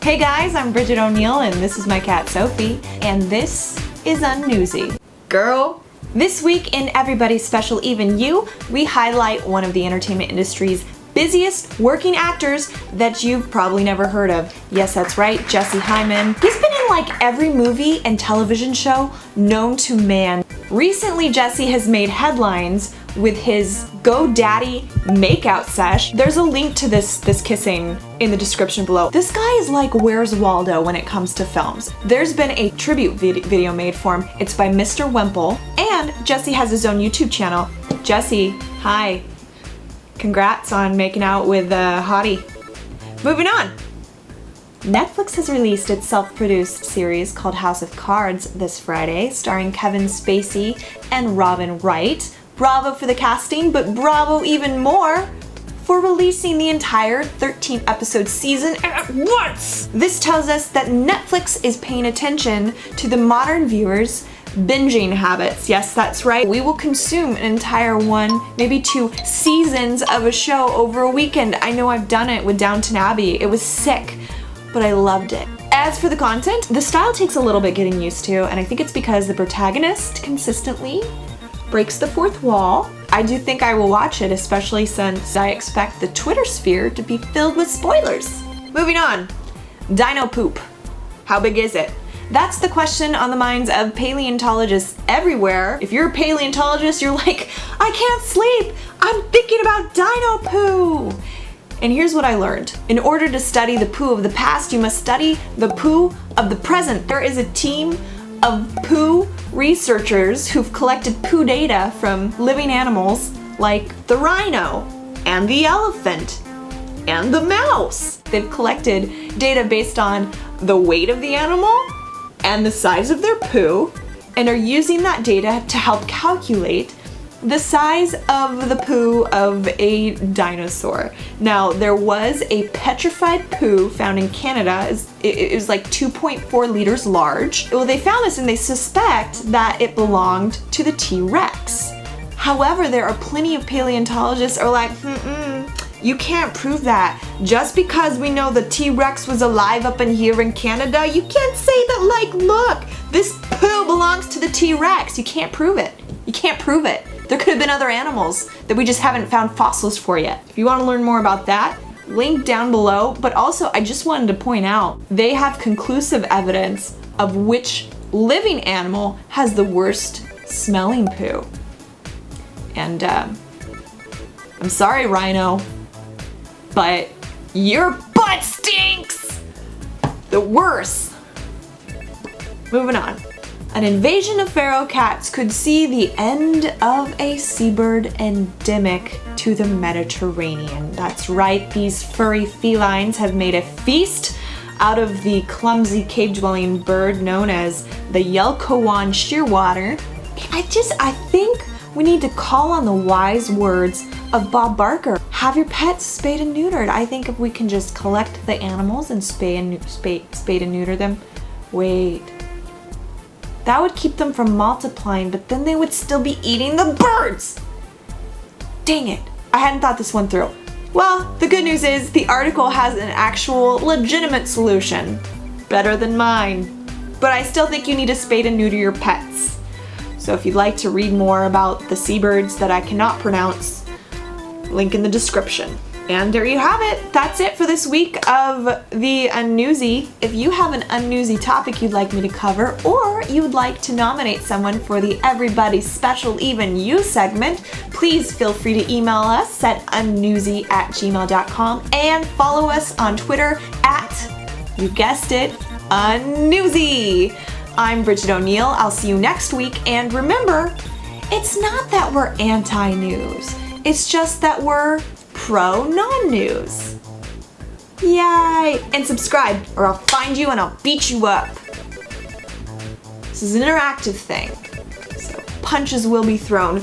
Hey guys, I'm Bridget O'Neill and this is my cat Sophie, and this is unNEWSy. Girl, this week in Everybody's Special Even You, we highlight one of the entertainment industry's busiest working actors that you've probably never heard of. Yes, that's right, Jesse Heiman. He's been in like every movie and television show known to man. Recently, Jesse has made headlines with his GoDaddy makeout sesh. There's a link to this kissing in the description below. This guy is like Where's Waldo when it comes to films. There's been a tribute video made for him. It's by Mr. Wimple, and Jesse has his own YouTube channel. Jesse, hi. Congrats on making out with a hottie. Moving on. Netflix has released its self-produced series called House of Cards this Friday, starring Kevin Spacey and Robin Wright. Bravo for the casting, but bravo even more for releasing the entire 13-episode season at once! This tells us that Netflix is paying attention to the modern viewer's binging habits. Yes, that's right. We will consume an entire one, maybe 2 seasons of a show over a weekend. I know I've done it with Downton Abbey. It was sick, but I loved it. As for the content, the style takes a little bit getting used to, and I think it's because the protagonist consistently breaks the fourth wall. I do think I will watch it, especially since I expect the Twitter sphere to be filled with spoilers. Moving on. Dino-Poop. How big is it? That's the question on the minds of paleontologists everywhere. If you're a paleontologist, you're like, I can't sleep. I'm thinking about Dino-Poo. And here's what I learned. In order to study the poo of the past, you must study the poo of the present. There is a team of poo researchers who've collected poo data from living animals like the rhino and the elephant and the mouse. They've collected data based on the weight of the animal and the size of their poo, and are using that data to help calculate the size of the poo of a dinosaur. Now, there was a petrified poo found in Canada. It was like 2.4 liters large. Well, they found this and they suspect that it belonged to the T-Rex. However, there are plenty of paleontologists are like, you can't prove that. Just because we know the T-Rex was alive up in here in Canada, you can't say that, like, look, this poo belongs to the T-Rex. You can't prove it. You can't prove it. There could have been other animals that we just haven't found fossils for yet. If you want to learn more about that, link down below. But also, I just wanted to point out, they have conclusive evidence of which living animal has the worst smelling poo. And I'm sorry, rhino, but your butt stinks! The worst. Moving on. An invasion of feral cats could see the end of a seabird endemic to the Mediterranean. That's right, these furry felines have made a feast out of the clumsy cave-dwelling bird known as the Yelkowon shearwater. I think we need to call on the wise words of Bob Barker. Have your pets spayed and neutered. I think if we can just collect the animals and spay and neuter them. Wait. That would keep them from multiplying, but then they would still be eating the birds! Dang it, I hadn't thought this one through. Well, the good news is the article has an actual legitimate solution. Better than mine. But I still think you need to spay and neuter your pets. So if you'd like to read more about the seabirds that I cannot pronounce, link in the description. And there you have it. That's it for this week of the unNEWSy. If you have an unNEWSy topic you'd like me to cover, or you would like to nominate someone for the Everybody's Special Even You segment, please feel free to email us at unnewsy@gmail.com and follow us on Twitter at, you guessed it, unNEWSy. I'm Bridget O'Neill. I'll see you next week. And remember, it's not that we're anti-news. It's just that we're pro non-news. Yay! And subscribe or I'll find you and I'll beat you up. This is an interactive thing, so punches will be thrown.